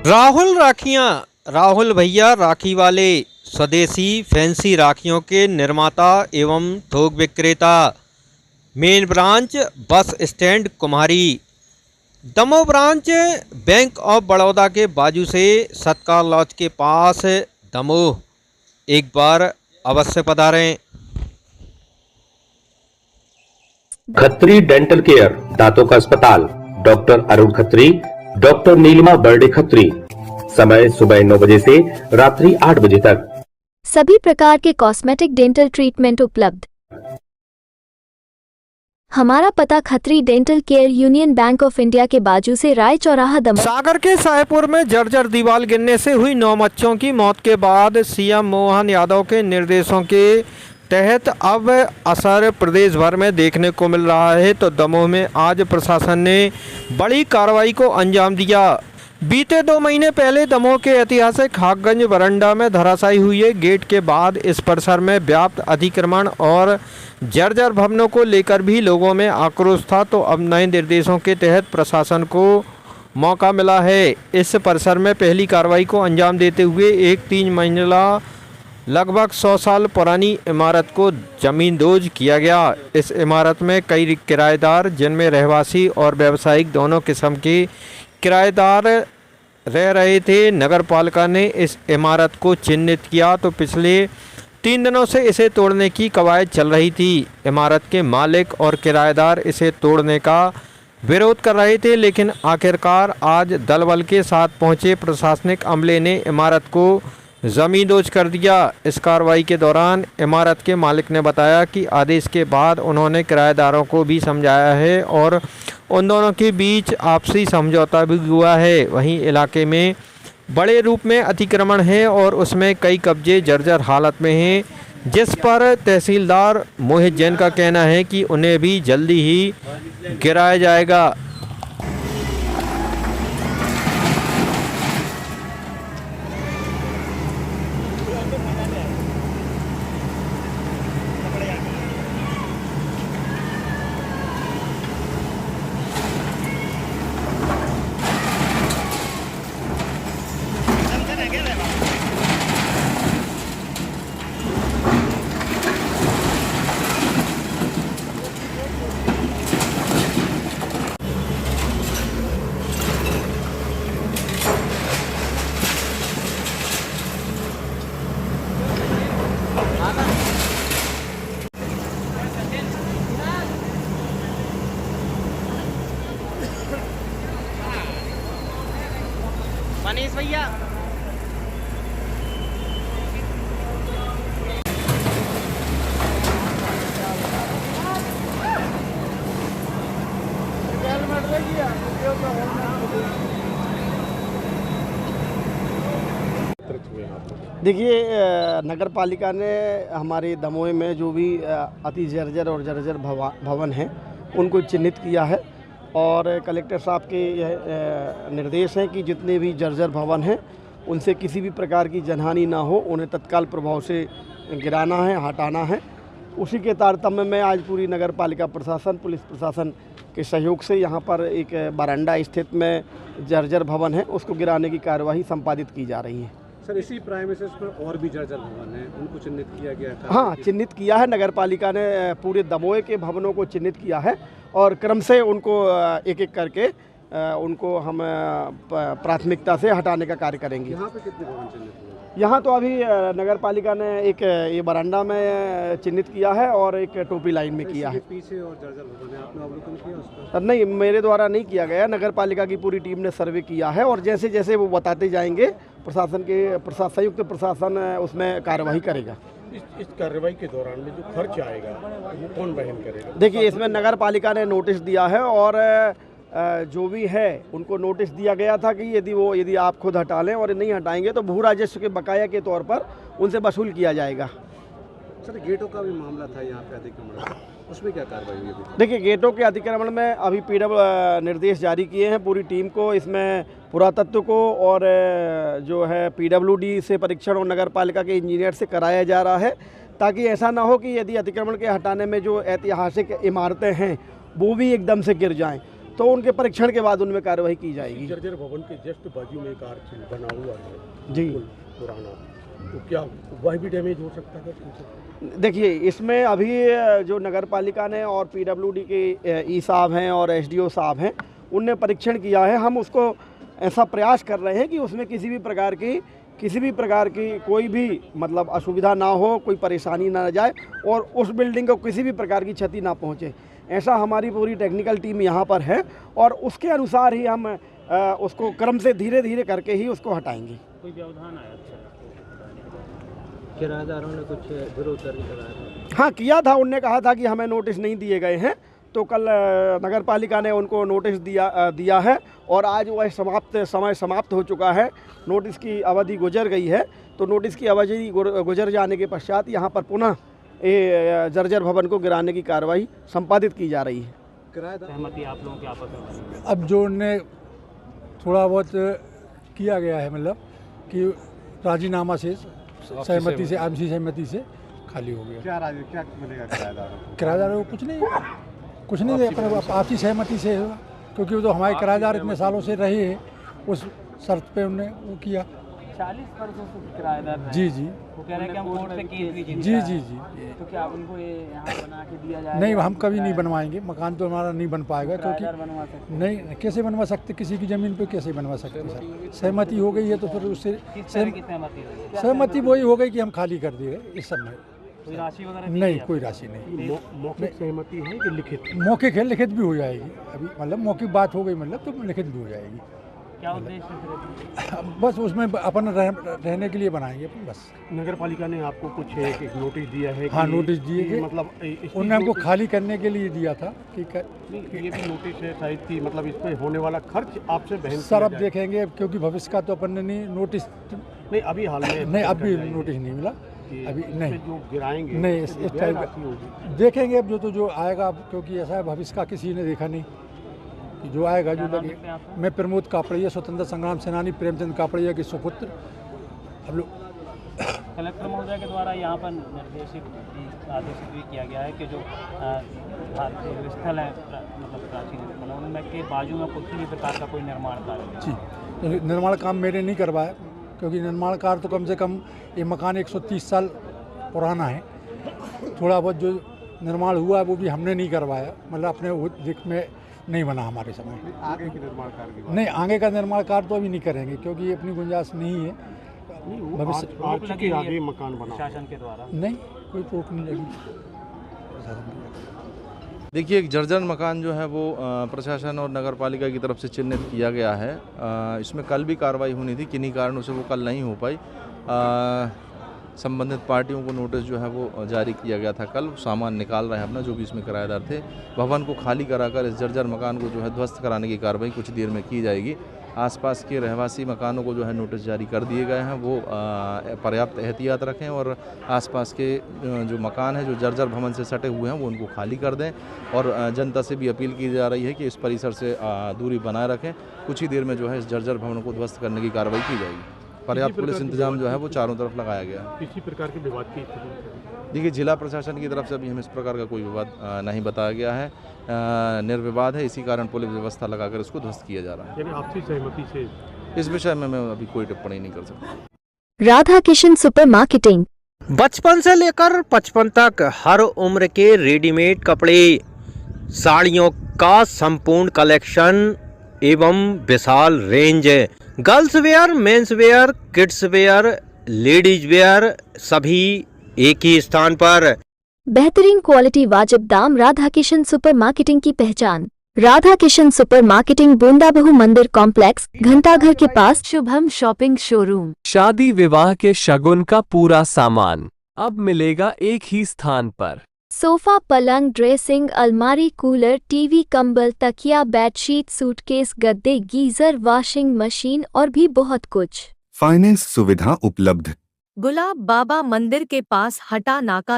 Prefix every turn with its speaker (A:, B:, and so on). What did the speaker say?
A: राहुल भैया राखी वाले स्वदेशी फैंसी राखियों के निर्माता एवं थोक विक्रेता। Main branch bus stand Kumhari. Damoh branch bank of Baroda के बाजू से सत्कार लॉज के पास दमोह। एक बार अवश्य पधारें।
B: खत्री डेंटल केयर, दांतों का अस्पताल, डॉक्टर अरुण खत्री, डॉक्टर नीलिमा बर्डे खत्री। समय सुबह 9 बजे से रात्रि 8 बजे तक।
C: सभी प्रकार के कॉस्मेटिक डेंटल ट्रीटमेंट उपलब्ध। हमारा पता Khatri dental care, union bank of India के बाजू से, राय चौराहा, दमोह।
A: सागर के साहेपुर में जर्जर दीवार गिरने से हुई 9 बच्चों की मौत के बाद सीएम मोहन यादव के निर्देशों के तहत अब असर प्रदेश भर में देखने को मिल रहा है। तो दमोह में आज प्रशासन ने बड़ी कार्रवाई को अंजाम दिया। बीते 2 महीने पहले दमोह के ऐतिहासिक हाकगंज बरंडा में धराशायी हुए गेट के बाद इस परिसर में व्याप्त अतिक्रमण और जर्जर भवनों को लेकर भी लोगों में आक्रोश था। तो अब नए निर्देशों के तहत प्रशासन को मौका मिला है। इस परिसर में पहली कार्रवाई को अंजाम देते हुए एक 3 मंजिला लगभग 100 साल पुरानी इमारत को ज़मींदोज किया गया। इस इमारत में कई किराएदार, जिनमें रहवासी और व्यावसायिक दोनों किस्म के किराएदार रह रहे थे। नगर पालिका ने इस इमारत को चिन्हित किया तो पिछले 3 दिनों से इसे तोड़ने की कवायद चल रही थी। इमारत के मालिक और किराएदार इसे तोड़ने का विरोध कर रहे थे, लेकिन आखिरकार आज दल बल के साथ पहुंचे प्रशासनिक अमले ने इमारत को ज़मींदोज कर दिया। इस कार्रवाई के दौरान इमारत के मालिक ने बताया कि आदेश के बाद उन्होंने किराएदारों को भी समझाया है और उन दोनों के बीच आपसी समझौता भी हुआ है। वहीं इलाके में बड़े रूप में अतिक्रमण है और उसमें कई कब्जे जर्जर हालत में हैं, जिस पर तहसीलदार मोहित जैन का कहना है कि उन्हें भी जल्दी ही गिराया जाएगा। मनीष भैया
D: देखिए, नगर पालिका ने हमारे दमोह में जो भी अति जर्जर और जर्जर भवन हैं उनको चिन्हित किया है और कलेक्टर साहब के यह निर्देश हैं कि जितने भी जर्जर भवन हैं उनसे किसी भी प्रकार की जनहानि ना हो, उन्हें तत्काल प्रभाव से गिराना है, हटाना है। उसी के तारतम्य में आज पूरी नगर पालिका प्रशासन, पुलिस प्रशासन के सहयोग से यहाँ पर एक बरंडा स्थित में जर्जर भवन है, उसको गिराने की कार्यवाही संपादित की जा रही है।
E: सर, इसी प्राइमेसेस पर और भी जर्जर भवन है, उनको चिन्हित किया गया था?
D: हाँ, चिन्हित किया है। नगर पालिका ने पूरे दमोह के भवनों को चिन्हित किया है और क्रम से उनको एक एक करके उनको हम प्राथमिकता से हटाने का कार्य करेंगे।
E: यहाँ पे कितने भवन चिन्हित हुए?
D: यहाँ तो अभी नगर पालिका ने एक ये बरांडा में चिन्हित किया है और एक टोपी लाइन में किया है।
E: पीछे और जर्जर भवन है, आपने अवलोकन किया उसका?
D: नहीं, मेरे द्वारा नहीं किया गया। नगर पालिका की पूरी टीम ने सर्वे किया है और जैसे जैसे वो बताते जाएंगे संयुक्त प्रशासन उसमें कार्यवाही करेगा।
E: इस कार्रवाई के दौरान में जो खर्च आएगा वो कौन वहन करेगा?
D: देखिए, इसमें नगर पालिका ने नोटिस दिया है और जो भी है उनको नोटिस दिया गया था कि यदि आप खुद हटा लें और नहीं हटाएंगे तो भू राजस्व के बकाया के तौर पर उनसे वसूल किया जाएगा।
E: सर, गेटों का भी मामला था यहाँ पे अतिक्रमण, उसमें क्या कार्रवाई हुई?
D: देखिए, गेटों के अतिक्रमण में अभी निर्देश जारी किए हैं पूरी टीम को, इसमें पुरातत्व को और जो है PWD से परीक्षण और नगर पालिका के इंजीनियर से कराया जा रहा है, ताकि ऐसा ना हो कि यदि अतिक्रमण के हटाने में जो ऐतिहासिक इमारतें हैं वो भी एकदम से गिर जाएं। तो उनके परीक्षण के बाद उनमें कार्रवाई की जाएगी।
E: जर्जर भवन के जस्ट बाजू में एक आर्च बना हुआ है
D: जी।
E: पुराना, तो क्या वह भी डैमेज हो सकता है?
D: देखिए, इसमें अभी जो नगर पालिका ने और पीडब्ल्यूडी के ई साहब हैं और एसडीओ साहब हैं, उनने परीक्षण किया है। हम उसको ऐसा प्रयास कर रहे हैं कि उसमें किसी भी प्रकार की कोई भी मतलब असुविधा ना हो, कोई परेशानी ना जाए और उस बिल्डिंग को किसी भी प्रकार की क्षति ना पहुंचे। ऐसा हमारी पूरी टेक्निकल टीम यहाँ पर है और उसके अनुसार ही हम उसको क्रम से धीरे धीरे करके ही उसको हटाएंगे।
F: कोई व्यवधान आया किराएदारों ने कुछ विरोध कराया?
D: हाँ, किया था। उनने कहा था कि हमें नोटिस नहीं दिए गए हैं, तो कल नगर पालिका ने उनको नोटिस दिया है और आज वह समय समाप्त हो चुका है। नोटिस की अवधि गुजर गई है, तो नोटिस की अवधि गुजर जाने के पश्चात यहाँ पर पुनः ये जर्जर भवन को गिराने की कार्रवाई संपादित की जा रही है।
F: सहमति आप लोगों के आपस में?
G: अब जो उनने थोड़ा बहुत किया गया है, मतलब कि राजीनामा से सहमति से आपसी सहमति से खाली हो गया।
E: क्या मिलेगा
G: किराएदारों को? कुछ नहीं अपने आपसी सहमति से होगा, क्योंकि वो तो हमारे किराएदार इतने सालों से रहे हैं, उस शर्त पे उन्होंने वो किया।
F: 40 वर्षों से किराएदार हैं।
G: जी जी।
F: वो कह रहे हैं कि हम कोर्ट से केस भी जीत
G: जी
F: रहे
G: जी
F: हैं।
G: जी।
F: तो क्या उनको ये यहाँ बना के दिया जाएगा?
G: नहीं, हम कभी नहीं बनवाएंगे। मकान तो हमारा नहीं बन पाएगा, क्योंकि
F: बनवा सकते?
G: नहीं, कैसे बनवा सकते? किसी की ज़मीन पे कैसे बनवा सकते सर? सहमति हो गई है तो फिर उससे सहमति वही हो गई कि हम खाली कर दिए इस समय।
F: कोई राशि वगैरह
G: नहीं, कोई राशि नहीं।
E: मौखिक सहमति है कि लिखित?
G: मौखिक है, लिखित भी हो जाएगी। अभी मतलब मौखिक बात हो गई, मतलब तो लिखित भी हो जाएगी।
F: क्या उद्देश्य है?
G: बस उसमें अपन रहने के लिए बनाएंगे अपन, बस।
E: नगर पालिका ने आपको कुछ एक नोटिस दिया है?
G: हाँ, नोटिस दिए
E: कि
G: कि
E: मतलब
G: उन्होंने हमको खाली करने के लिए दिया था कि
E: ये भी नोटिस है शायद कि मतलब इस पे होने वाला खर्च आपसे बहन
G: सर अब देखेंगे, क्योंकि भविष्य का तो अपन ने नहीं नोटिस
E: नहीं अभी हाल में
G: नहीं, अभी नोटिस नहीं मिला अभी नहीं।
E: जो गिराएंगे
G: नहीं, इस टाइप देखेंगे अब जो आएगा, क्योंकि ऐसा है भविष्य का किसी ने देखा नहीं, जो आएगा जो लगे। मैं प्रमोद कापड़िया, स्वतंत्र संग्राम सेनानी प्रेमचंद कापड़िया के सुपुत्र। हम लोग
F: कलेक्टर महोदय के द्वारा यहाँ पर आदेशित भी किया गया है कि जो भारतीय स्थल है, मतलब प्राचीन स्थल है, उनमें के बाजू में किसी भी प्रकार का कोई निर्माण कार्य
G: जी, तो निर्माण काम मेरे नहीं करवाया, क्योंकि निर्माण कार्य तो कम से कम ये मकान 130 साल पुराना है। थोड़ा बहुत जो निर्माण हुआ है वो भी हमने नहीं करवाया, मतलब अपने दिख में नहीं बना हमारे समय।
E: आगे के निर्माण कार्य
G: नहीं, आगे का निर्माण कार्य तो अभी नहीं करेंगे, क्योंकि अपनी गुंजाइश नहीं है।
E: भविष्य के आगे मकान बना
F: शासन के द्वारा
G: नहीं, कोई रोक नहीं लगी।
H: देखिए, एक जर्जर मकान जो है वो प्रशासन और नगर पालिका की तरफ से चिन्हित किया गया है। इसमें कल भी कार्रवाई होनी थी, किन्हीं कारणों से वो कल नहीं हो पाई। संबंधित पार्टियों को नोटिस जो है वो जारी किया गया था कल। सामान निकाल रहे हैं अपना, जो भी इसमें किराएदार थे। भवन को खाली कराकर इस जर्जर मकान को जो है ध्वस्त कराने की कार्रवाई कुछ देर में की जाएगी। आसपास के रहवासी मकानों को जो है नोटिस जारी कर दिए गए हैं, वो पर्याप्त एहतियात रखें और आसपास के जो मकान है जो जर्जर भवन से सटे हुए हैं वो उनको खाली कर दें। और जनता से भी अपील की जा रही है कि इस परिसर से दूरी बनाए रखें। कुछ ही देर में जो है इस जर्जर भवन को ध्वस्त करने की कार्रवाई की जाएगी। पर्याप्त पुलिस इंतजाम जो है वो चारों तरफ लगाया गया है।
E: किसी प्रकार के विवाद की
H: देखिए, जिला प्रशासन की तरफ से अभी हमें इस प्रकार का कोई विवाद नहीं बताया गया है। निर्विवाद है, इसी कारण पुलिस व्यवस्था लगाकर इसको ध्वस्त किया जा रहा है।
E: यानी आपसी सहमति से
H: इस विषय में मैं अभी कोई टिप्पणी नहीं कर सकता।
C: Radha Kishan super marketing.
A: बचपन से लेकर 55 तक हर उम्र के रेडीमेड कपड़े, साड़ियों का संपूर्ण कलेक्शन एवं विशाल range, girls wear, men's wear, kids wear, ladies wear, सभी एक ही स्थान पर।
C: बेहतरीन क्वालिटी, वाजिब दाम। राधा किशन सुपर मार्केटिंग की पहचान। राधा किशन सुपर मार्केटिंग, बूंदाबहू मंदिर कॉम्प्लेक्स, घंटाघर के पास, शुभम शॉपिंग शोरूम।
I: शादी विवाह के शगुन का पूरा सामान अब मिलेगा एक ही स्थान पर।
C: सोफा, पलंग, ड्रेसिंग, अलमारी, कूलर, टीवी, कंबल, तकिया, बेडशीट, सूटकेस, गद्दे, गीजर, वॉशिंग मशीन और भी बहुत कुछ।
J: फाइनेंस सुविधा उपलब्ध।
K: गुलाब बाबा मंदिर के पास, हटा नाका।